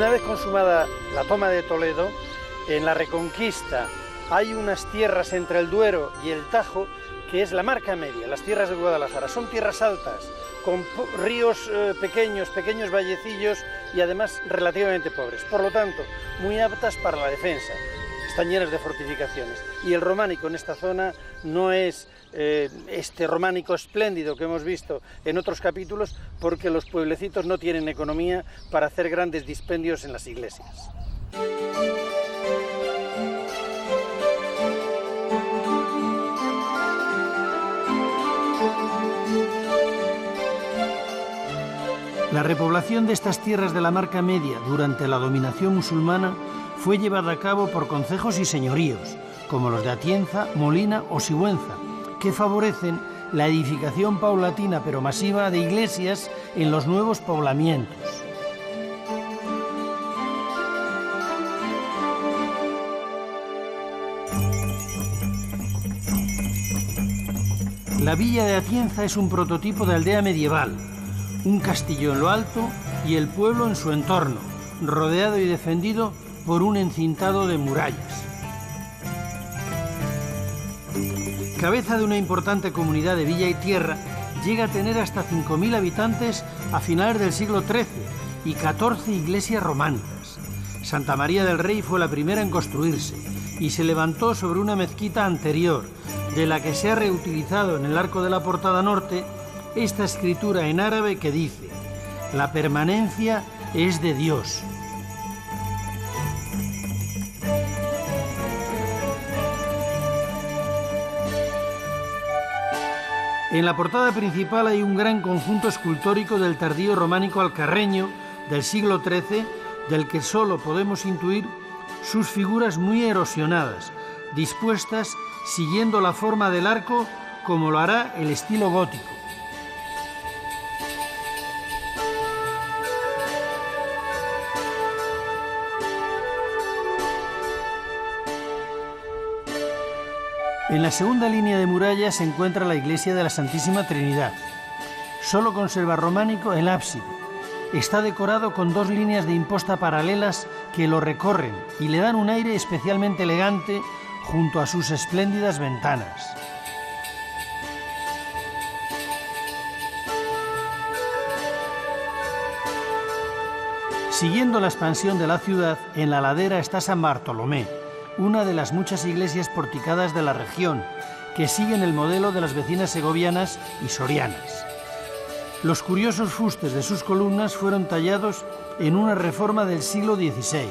Una vez consumada la toma de Toledo, en la Reconquista hay unas tierras entre el Duero y el Tajo, que es la marca media, las tierras de Guadalajara. Son tierras altas, con ríos pequeños vallecillos y además relativamente pobres. Por lo tanto, muy aptas para la defensa. Están llenas de fortificaciones. Y el románico en esta zona no es este románico espléndido que hemos visto en otros capítulos, porque los pueblecitos no tienen economía para hacer grandes dispendios en las iglesias. La repoblación de estas tierras de la marca media durante la dominación musulmana fue llevada a cabo por concejos y señoríos, como los de Atienza, Molina o Sigüenza, que favorecen la edificación paulatina pero masiva de iglesias en los nuevos poblamientos. La villa de Atienza es un prototipo de aldea medieval, un castillo en lo alto y el pueblo en su entorno, rodeado y defendido por un encintado de murallas. Cabeza de una importante comunidad de villa y tierra, llega a tener hasta 5.000 habitantes a finales del siglo XIII y 14 iglesias románicas. Santa María del Rey fue la primera en construirse y se levantó sobre una mezquita anterior, de la que se ha reutilizado en el arco de la portada norte esta escritura en árabe que dice: la permanencia es de Dios. En la portada principal hay un gran conjunto escultórico del tardío románico alcarreño del siglo XIII, del que solo podemos intuir sus figuras muy erosionadas, dispuestas siguiendo la forma del arco como lo hará el estilo gótico. En la segunda línea de muralla se encuentra la iglesia de la Santísima Trinidad. Solo conserva románico el ábside. Está decorado con 2 líneas de imposta paralelas que lo recorren y le dan un aire especialmente elegante junto a sus espléndidas ventanas. Siguiendo la expansión de la ciudad, en la ladera está San Bartolomé, una de las muchas iglesias porticadas de la región, que siguen el modelo de las vecinas segovianas y sorianas. Los curiosos fustes de sus columnas fueron tallados en una reforma del siglo XVI.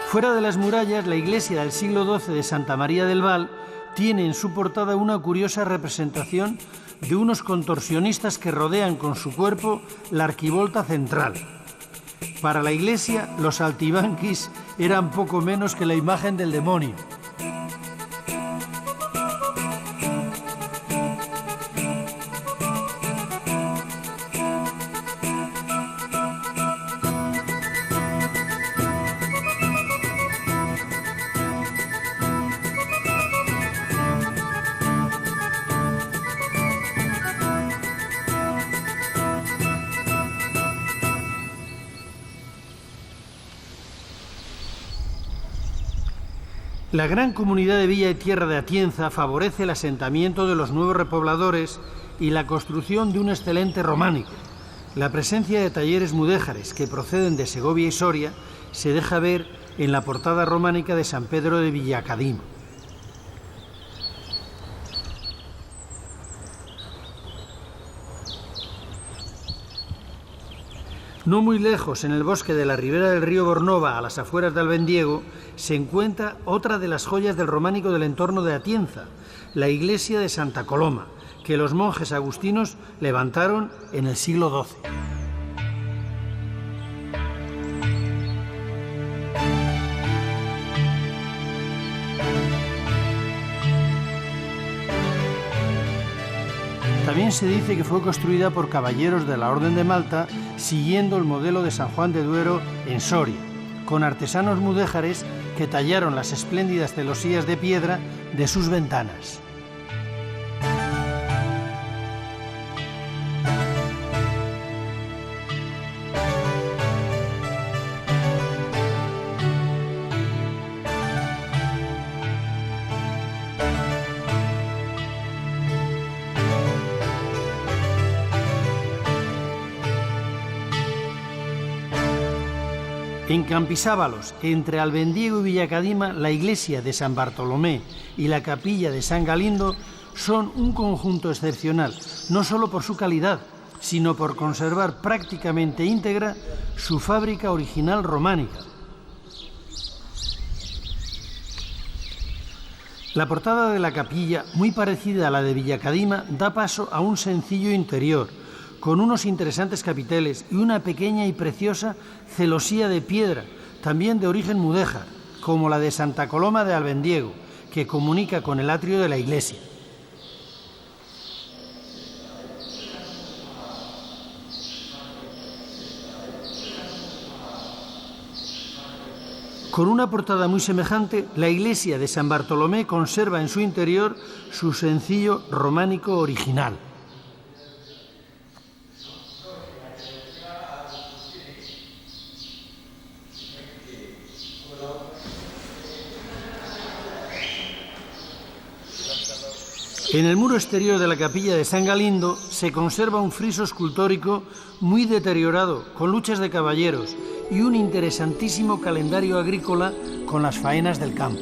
Fuera de las murallas, la iglesia del siglo XII de Santa María del Val tiene en su portada una curiosa representación de unos contorsionistas que rodean con su cuerpo la arquivolta central. Para la iglesia, los altibanquis eran poco menos que la imagen del demonio. La gran comunidad de villa y tierra de Atienza favorece el asentamiento de los nuevos repobladores y la construcción de un excelente románico. La presencia de talleres mudéjares que proceden de Segovia y Soria se deja ver en la portada románica de San Pedro de Villacadimo. No muy lejos, en el bosque de la ribera del río Bornova, a las afueras de Albendiego, se encuentra otra de las joyas del románico del entorno de Atienza, la iglesia de Santa Coloma, que los monjes agustinos levantaron en el siglo XII. También se dice que fue construida por caballeros de la Orden de Malta, siguiendo el modelo de San Juan de Duero en Soria, con artesanos mudéjares que tallaron las espléndidas celosías de piedra de sus ventanas. En Campisábalos, entre Albendiego y Villacadima, la iglesia de San Bartolomé y la capilla de San Galindo son un conjunto excepcional, no solo por su calidad, sino por conservar prácticamente íntegra su fábrica original románica. La portada de la capilla, muy parecida a la de Villacadima, da paso a un sencillo interior, con unos interesantes capiteles y una pequeña y preciosa celosía de piedra, también de origen mudéjar, como la de Santa Coloma de Albendiego, que comunica con el atrio de la iglesia. Con una portada muy semejante, la iglesia de San Bartolomé conserva en su interior su sencillo románico original. En el muro exterior de la capilla de San Galindo se conserva un friso escultórico muy deteriorado, con luchas de caballeros y un interesantísimo calendario agrícola con las faenas del campo.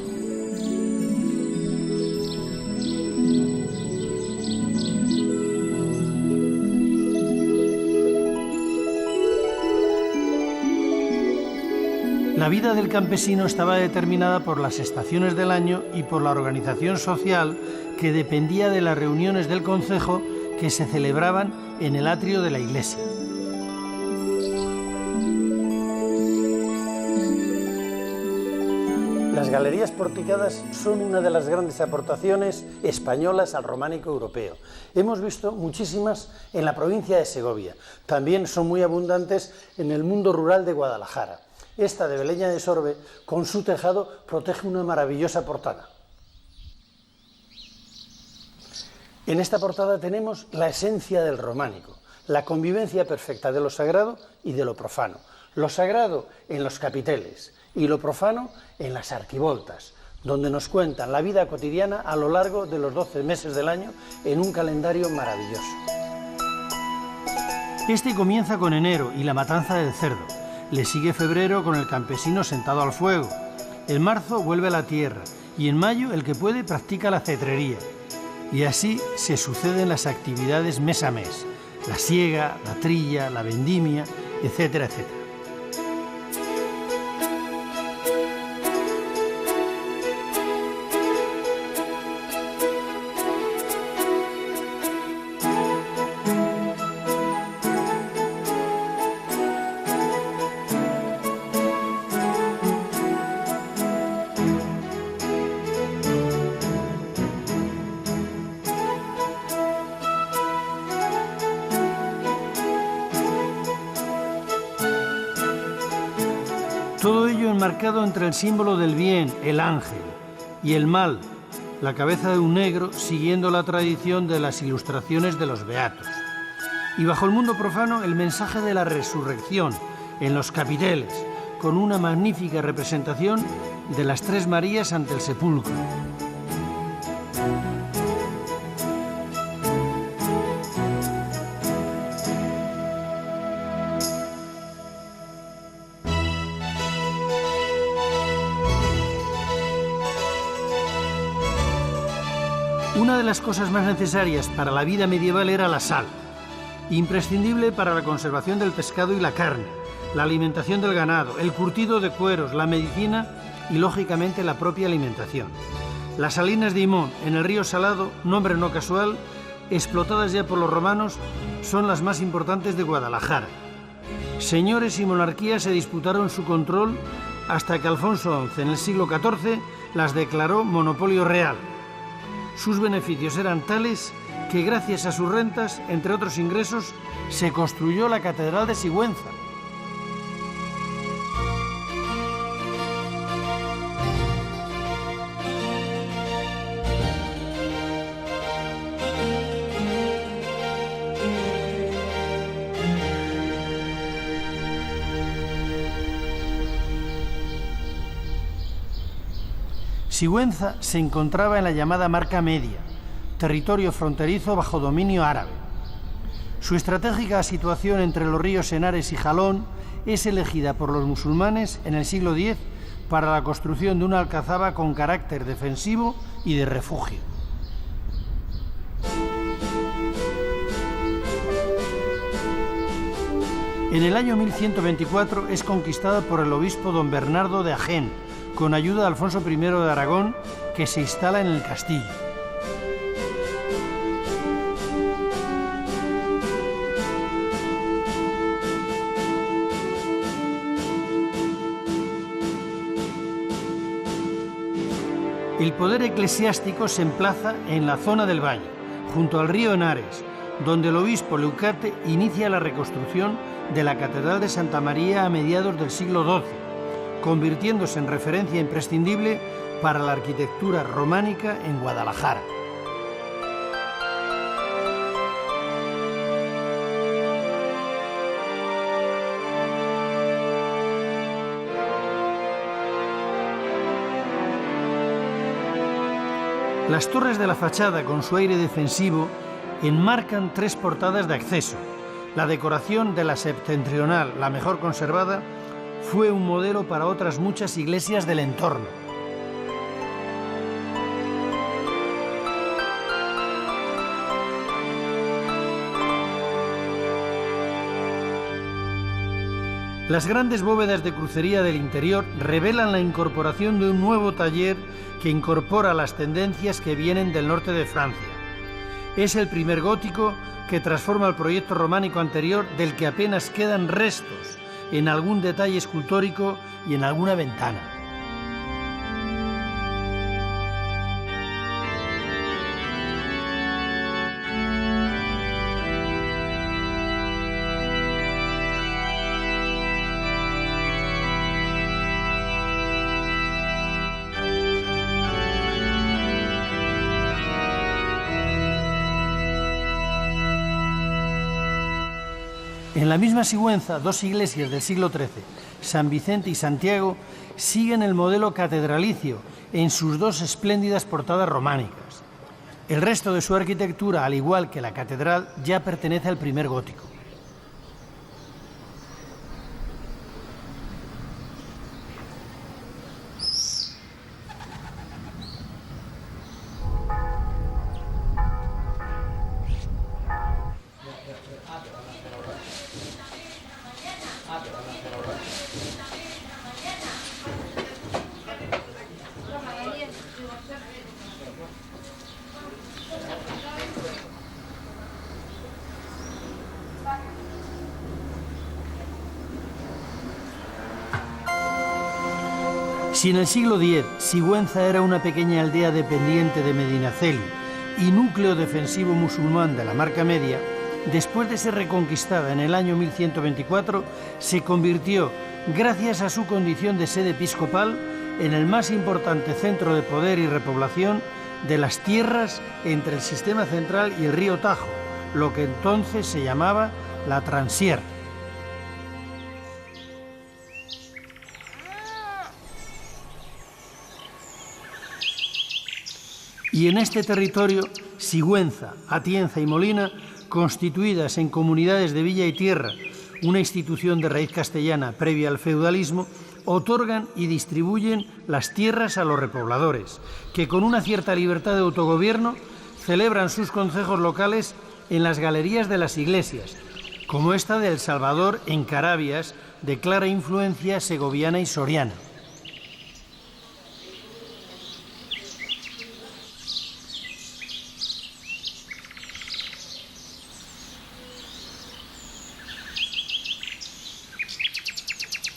La vida del campesino estaba determinada por las estaciones del año y por la organización social que dependía de las reuniones del concejo que se celebraban en el atrio de la iglesia. Las galerías porticadas son una de las grandes aportaciones españolas al románico europeo. Hemos visto muchísimas en la provincia de Segovia. También son muy abundantes en el mundo rural de Guadalajara. Esta de Beleña de Sorbe, con su tejado, protege una maravillosa portada. En esta portada tenemos la esencia del románico, la convivencia perfecta de lo sagrado y de lo profano. Lo sagrado en los capiteles y lo profano en las arquivoltas, donde nos cuentan la vida cotidiana a lo largo de los 12 meses del año en un calendario maravilloso. Este comienza con enero y la matanza del cerdo. Le sigue febrero con el campesino sentado al fuego. En marzo vuelve a la tierra y en mayo el que puede practica la cetrería. Y así se suceden las actividades mes a mes, la siega, la trilla, la vendimia, etcétera, etcétera. Todo ello enmarcado entre el símbolo del bien, el ángel, y el mal, la cabeza de un negro, siguiendo la tradición de las ilustraciones de los beatos. Y bajo el mundo profano, el mensaje de la resurrección en los capiteles, con una magnífica representación de las Tres Marías ante el sepulcro. Una de las cosas más necesarias para la vida medieval era la sal, imprescindible para la conservación del pescado y la carne, la alimentación del ganado, el curtido de cueros, la medicina y, lógicamente, la propia alimentación. Las salinas de Imón, en el río Salado, nombre no casual, explotadas ya por los romanos, son las más importantes de Guadalajara. Señores y monarquías se disputaron su control hasta que Alfonso XI, en el siglo XIV, las declaró monopolio real. Sus beneficios eran tales que gracias a sus rentas, entre otros ingresos, se construyó la Catedral de Sigüenza. Sigüenza se encontraba en la llamada Marca Media, territorio fronterizo bajo dominio árabe. Su estratégica situación entre los ríos Henares y Jalón es elegida por los musulmanes en el siglo X para la construcción de una alcazaba con carácter defensivo y de refugio. En el año 1124 es conquistada por el obispo don Bernardo de Agen, con ayuda de Alfonso I de Aragón, que se instala en el castillo. El poder eclesiástico se emplaza en la zona del valle, junto al río Henares, donde el obispo Leucate inicia la reconstrucción de la Catedral de Santa María a mediados del siglo XII, convirtiéndose en referencia imprescindible para la arquitectura románica en Guadalajara. Las torres de la fachada, con su aire defensivo, enmarcan 3 portadas de acceso. La decoración de la septentrional, la mejor conservada, fue un modelo para otras muchas iglesias del entorno. Las grandes bóvedas de crucería del interior revelan la incorporación de un nuevo taller que incorpora las tendencias que vienen del norte de Francia. Es el primer gótico que transforma el proyecto románico anterior, del que apenas quedan restos en algún detalle escultórico y en alguna ventana. En la misma Sigüenza, 2 iglesias del siglo XIII, San Vicente y Santiago, siguen el modelo catedralicio en sus 2 espléndidas portadas románicas. El resto de su arquitectura, al igual que la catedral, ya pertenece al primer gótico. Si en el siglo X Sigüenza era una pequeña aldea dependiente de Medinaceli y núcleo defensivo musulmán de la Marca Media, después de ser reconquistada en el año 1124, se convirtió, gracias a su condición de sede episcopal, en el más importante centro de poder y repoblación de las tierras entre el sistema central y el río Tajo, lo que entonces se llamaba la Transierra. Y en este territorio, Sigüenza, Atienza y Molina, constituidas en comunidades de villa y tierra, una institución de raíz castellana previa al feudalismo, otorgan y distribuyen las tierras a los repobladores, que con una cierta libertad de autogobierno celebran sus concejos locales en las galerías de las iglesias, como esta de El Salvador en Carabias, de clara influencia segoviana y soriana.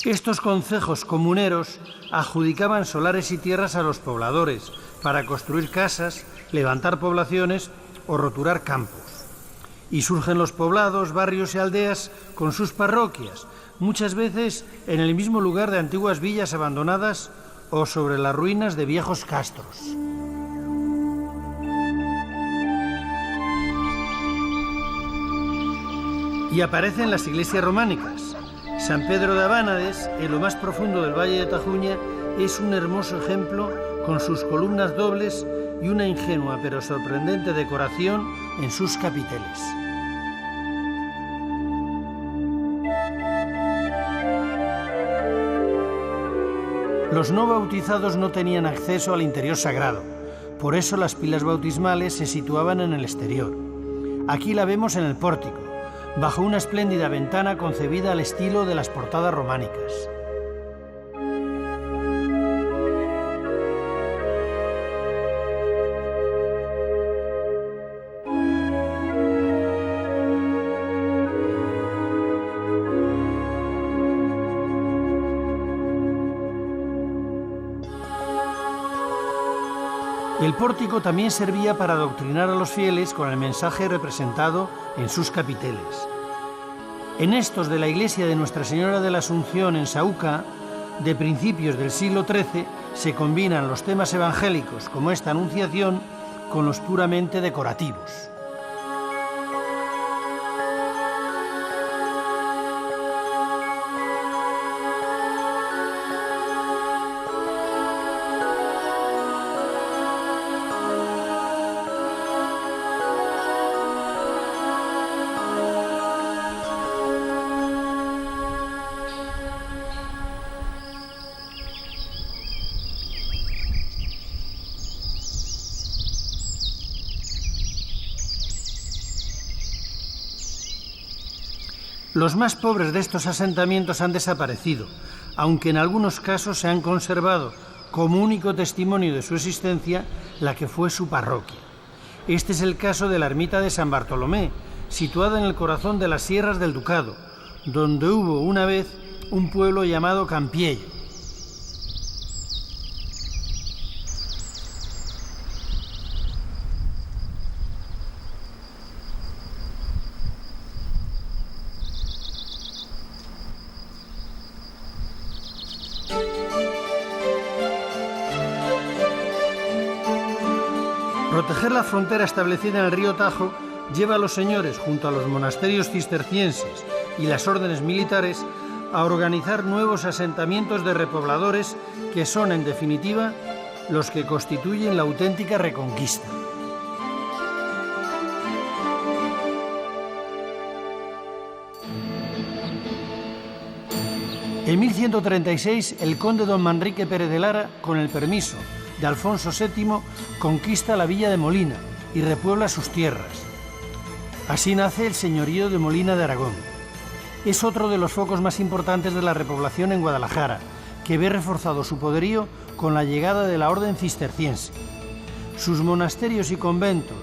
Estos concejos comuneros adjudicaban solares y tierras a los pobladores para construir casas, levantar poblaciones o roturar campos. Y surgen los poblados, barrios y aldeas con sus parroquias, muchas veces en el mismo lugar de antiguas villas abandonadas o sobre las ruinas de viejos castros. Y aparecen las iglesias románicas. San Pedro de Abánades, en lo más profundo del Valle de Tajuña, es un hermoso ejemplo con sus columnas dobles y una ingenua pero sorprendente decoración en sus capiteles. Los no bautizados no tenían acceso al interior sagrado, por eso las pilas bautismales se situaban en el exterior. Aquí la vemos en el pórtico, bajo una espléndida ventana concebida al estilo de las portadas románicas. El pórtico también servía para adoctrinar a los fieles con el mensaje representado en sus capiteles. En estos de la iglesia de Nuestra Señora de la Asunción en Saúca, de principios del siglo XIII, se combinan los temas evangélicos, como esta Anunciación, con los puramente decorativos. Los más pobres de estos asentamientos han desaparecido, aunque en algunos casos se han conservado como único testimonio de su existencia la que fue su parroquia. Este es el caso de la ermita de San Bartolomé, situada en el corazón de las sierras del Ducado, donde hubo una vez un pueblo llamado Campiello. Proteger la frontera establecida en el río Tajo lleva a los señores, junto a los monasterios cistercienses y las órdenes militares, a organizar nuevos asentamientos de repobladores que son, en definitiva, los que constituyen la auténtica Reconquista. En 1136, el conde don Manrique Pérez de Lara, con el permiso de Alfonso VII, conquista la villa de Molina y repuebla sus tierras. Así nace el señorío de Molina de Aragón. Es otro de los focos más importantes de la repoblación en Guadalajara, que ve reforzado su poderío con la llegada de la orden cisterciense. Sus monasterios y conventos,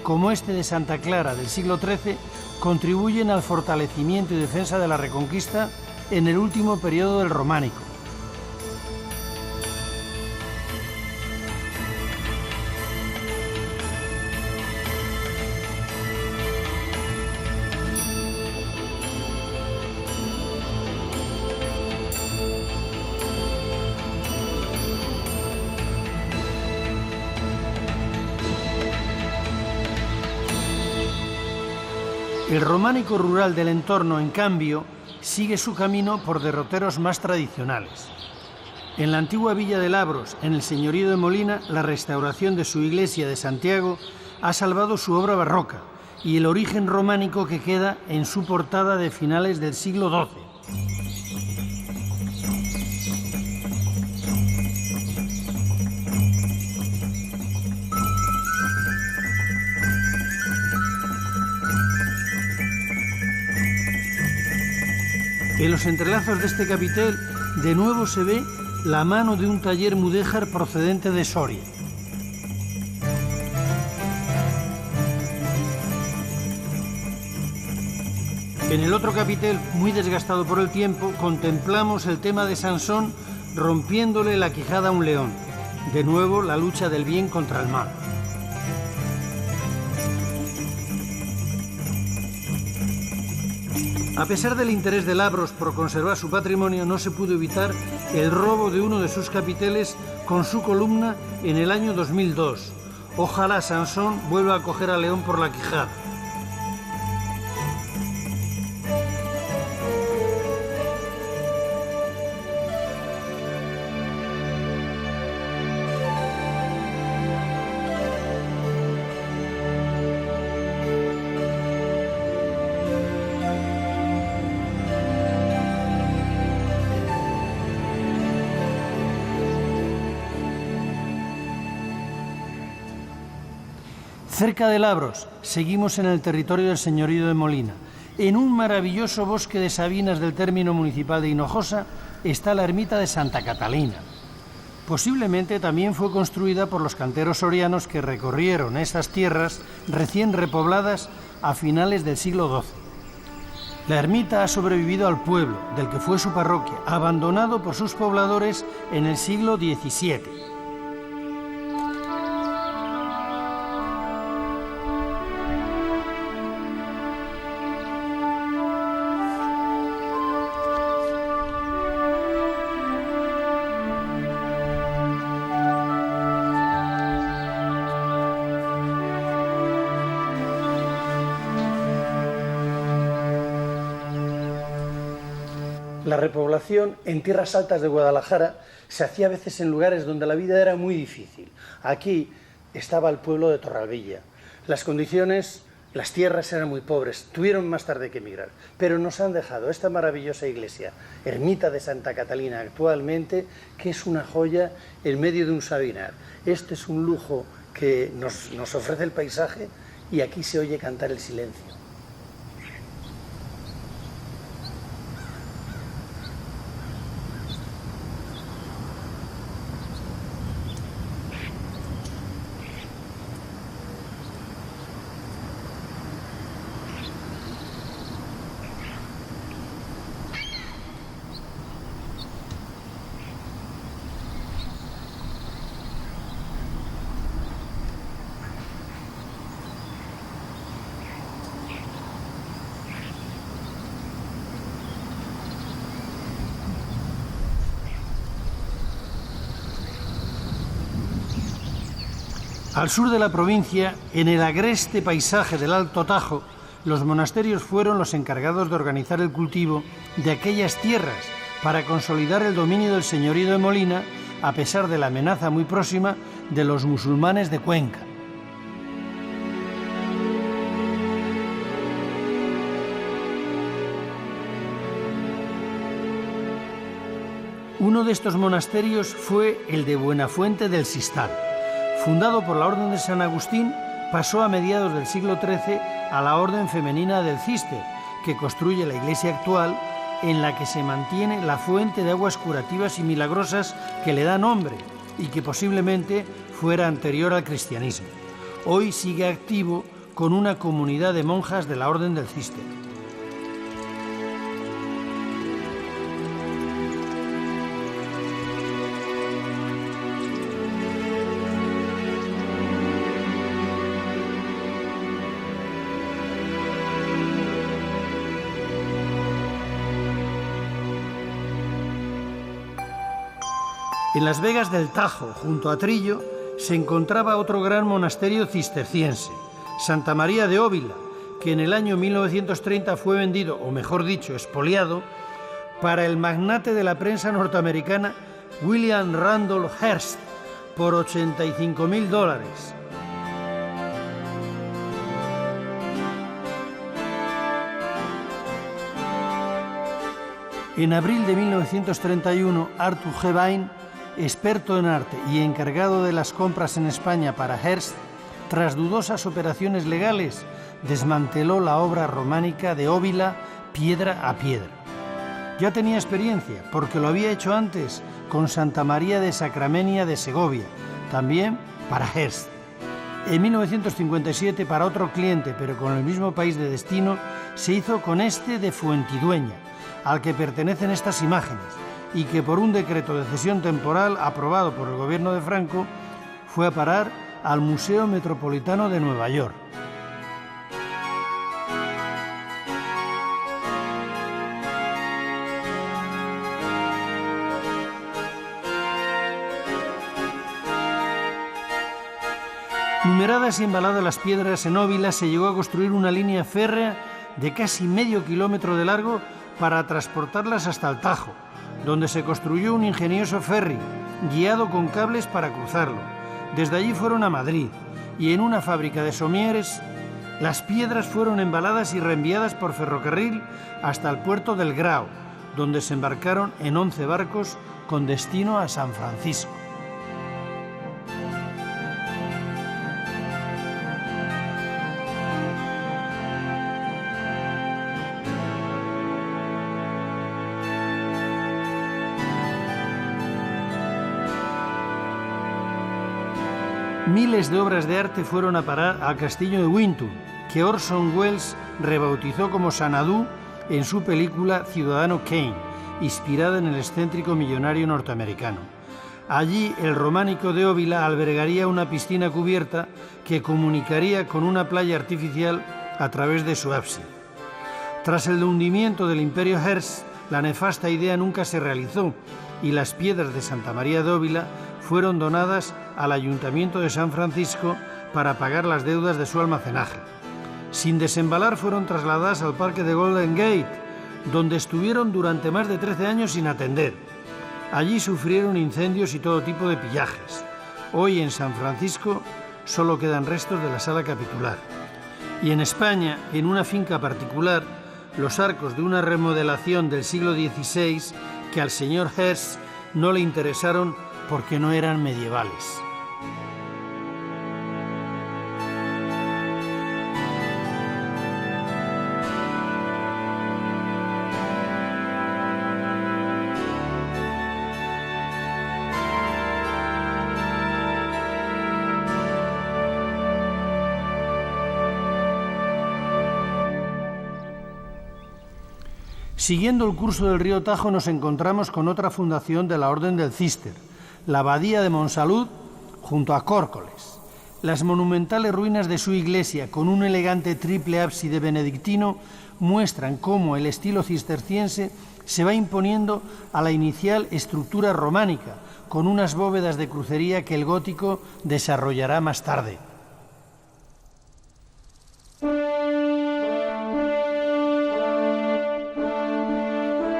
como este de Santa Clara del siglo XIII, contribuyen al fortalecimiento y defensa de la Reconquista en el último periodo del románico. El románico rural del entorno, en cambio, sigue su camino por derroteros más tradicionales. En la antigua villa de Labros, en el señorío de Molina, la restauración de su iglesia de Santiago ha salvado su obra barroca y el origen románico que queda en su portada de finales del siglo XII. En los entrelazos de este capitel, de nuevo se ve la mano de un taller mudéjar procedente de Soria. En el otro capitel, muy desgastado por el tiempo, contemplamos el tema de Sansón rompiéndole la quijada a un león. De nuevo, la lucha del bien contra el mal. A pesar del interés de Labros por conservar su patrimonio, no se pudo evitar el robo de uno de sus capiteles con su columna en el año 2002. Ojalá Sansón vuelva a coger al león por la quijada. Cerca de Labros, seguimos en el territorio del señorío de Molina. En un maravilloso bosque de sabinas del término municipal de Hinojosa está la ermita de Santa Catalina. Posiblemente también fue construida por los canteros sorianos que recorrieron estas tierras recién repobladas a finales del siglo XII. La ermita ha sobrevivido al pueblo, del que fue su parroquia, abandonado por sus pobladores en el siglo XVII. La repoblación en tierras altas de Guadalajara se hacía a veces en lugares donde la vida era muy difícil. Aquí estaba el pueblo de Torralvilla. Las condiciones, las tierras eran muy pobres, tuvieron más tarde que emigrar, pero nos han dejado esta maravillosa iglesia, ermita de Santa Catalina actualmente, que es una joya en medio de un sabinar. Este es un lujo que nos ofrece el paisaje y aquí se oye cantar el silencio. Al sur de la provincia, en el agreste paisaje del Alto Tajo, los monasterios fueron los encargados de organizar el cultivo de aquellas tierras para consolidar el dominio del señorío de Molina, a pesar de la amenaza muy próxima de los musulmanes de Cuenca. Uno de estos monasterios fue el de Buenafuente del Sistal. Fundado por la Orden de San Agustín, pasó a mediados del siglo XIII a la Orden Femenina del Císter, que construye la iglesia actual, en la que se mantiene la fuente de aguas curativas y milagrosas que le da nombre y que posiblemente fuera anterior al cristianismo. Hoy sigue activo con una comunidad de monjas de la Orden del Císter. En las Vegas del Tajo, junto a Trillo, se encontraba otro gran monasterio cisterciense, Santa María de Óvila, que en el año 1930 fue vendido, o mejor dicho, expoliado, para el magnate de la prensa norteamericana William Randolph Hearst por $85.000. En abril de 1931, Arthur G. Vine, experto en arte y encargado de las compras en España para Hearst, tras dudosas operaciones legales, desmanteló la obra románica de Óvila piedra a piedra. Ya tenía experiencia, porque lo había hecho antes con Santa María de Sacramenia de Segovia, también para Hearst. En 1957, para otro cliente, pero con el mismo país de destino, se hizo con este de Fuentidueña, al que pertenecen estas imágenes, y que por un decreto de cesión temporal aprobado por el gobierno de Franco fue a parar al Museo Metropolitano de Nueva York. Numeradas y embaladas las piedras, en Óvila se llegó a construir una línea férrea de casi medio kilómetro de largo para transportarlas hasta el Tajo, donde se construyó un ingenioso ferry, guiado con cables para cruzarlo. Desde allí fueron a Madrid, y en una fábrica de somieres, las piedras fueron embaladas y reenviadas por ferrocarril hasta el puerto del Grao, donde se embarcaron en 11 barcos con destino a San Francisco. Miles de obras de arte fueron a parar al castillo de Wintoun, que Orson Welles rebautizó como Xanadu en su película Ciudadano Kane, inspirada en el excéntrico millonario norteamericano. Allí el románico de Óvila albergaría una piscina cubierta que comunicaría con una playa artificial a través de su ábside. Tras el hundimiento del Imperio Hearst, la nefasta idea nunca se realizó y las piedras de Santa María de Óvila fueron donadas al Ayuntamiento de San Francisco para pagar las deudas de su almacenaje. Sin desembalar fueron trasladadas al parque de Golden Gate, donde estuvieron durante más de 13 años sin atender. Allí sufrieron incendios y todo tipo de pillajes. Hoy en San Francisco solo quedan restos de la sala capitular. Y en España, en una finca particular, los arcos de una remodelación del siglo XVI que al señor Hearst no le interesaron porque no eran medievales. Siguiendo el curso del río Tajo nos encontramos con otra fundación de la Orden del Císter, la Abadía de Monsalud, junto a Córcoles. Las monumentales ruinas de su iglesia, con un elegante triple ábside benedictino, muestran cómo el estilo cisterciense se va imponiendo a la inicial estructura románica, con unas bóvedas de crucería que el gótico desarrollará más tarde.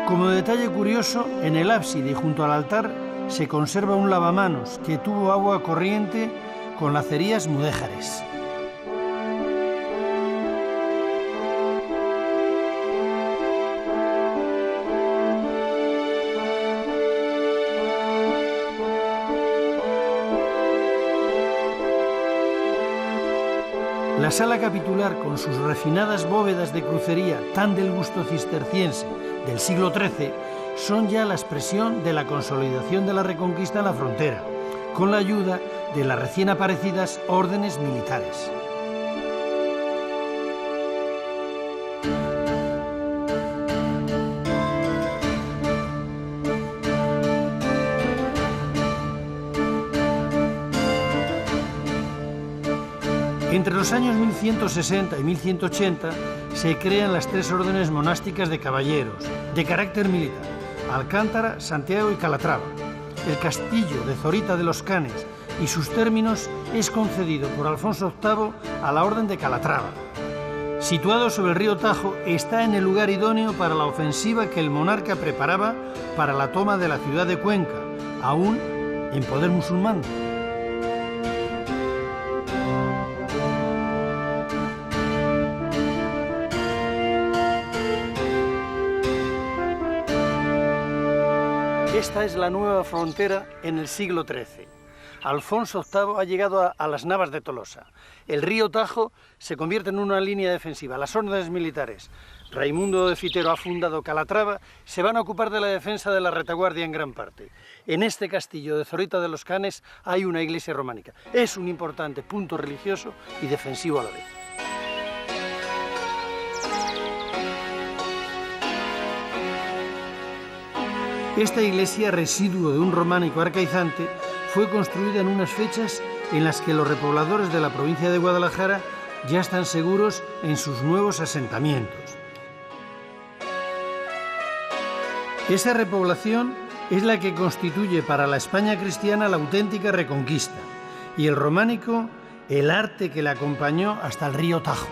Como detalle curioso, en el ábside y junto al altar se conserva un lavamanos que tuvo agua corriente con lacerías mudéjares. La sala capitular, con sus refinadas bóvedas de crucería tan del gusto cisterciense del siglo XIII, son ya la expresión de la consolidación de la Reconquista en la frontera, con la ayuda de las recién aparecidas órdenes militares. Entre los años 1160 y 1180 se crean las tres órdenes monásticas de caballeros, de carácter militar: Alcántara, Santiago y Calatrava. El castillo de Zorita de los Canes y sus términos es concedido por Alfonso VIII a la Orden de Calatrava. Situado sobre el río Tajo, está en el lugar idóneo para la ofensiva que el monarca preparaba para la toma de la ciudad de Cuenca, aún en poder musulmán. Esta es la nueva frontera en el siglo XIII. Alfonso VIII ha llegado a las Navas de Tolosa. El río Tajo se convierte en una línea defensiva. Las órdenes militares, Raimundo de Fitero ha fundado Calatrava, se van a ocupar de la defensa de la retaguardia en gran parte. En este castillo de Zorita de los Canes hay una iglesia románica. Es un importante punto religioso y defensivo a la vez. Esta iglesia, residuo de un románico arcaizante, fue construida en unas fechas en las que los repobladores de la provincia de Guadalajara ya están seguros en sus nuevos asentamientos. Esa repoblación es la que constituye para la España cristiana la auténtica Reconquista, y el románico el arte que le acompañó hasta el río Tajo.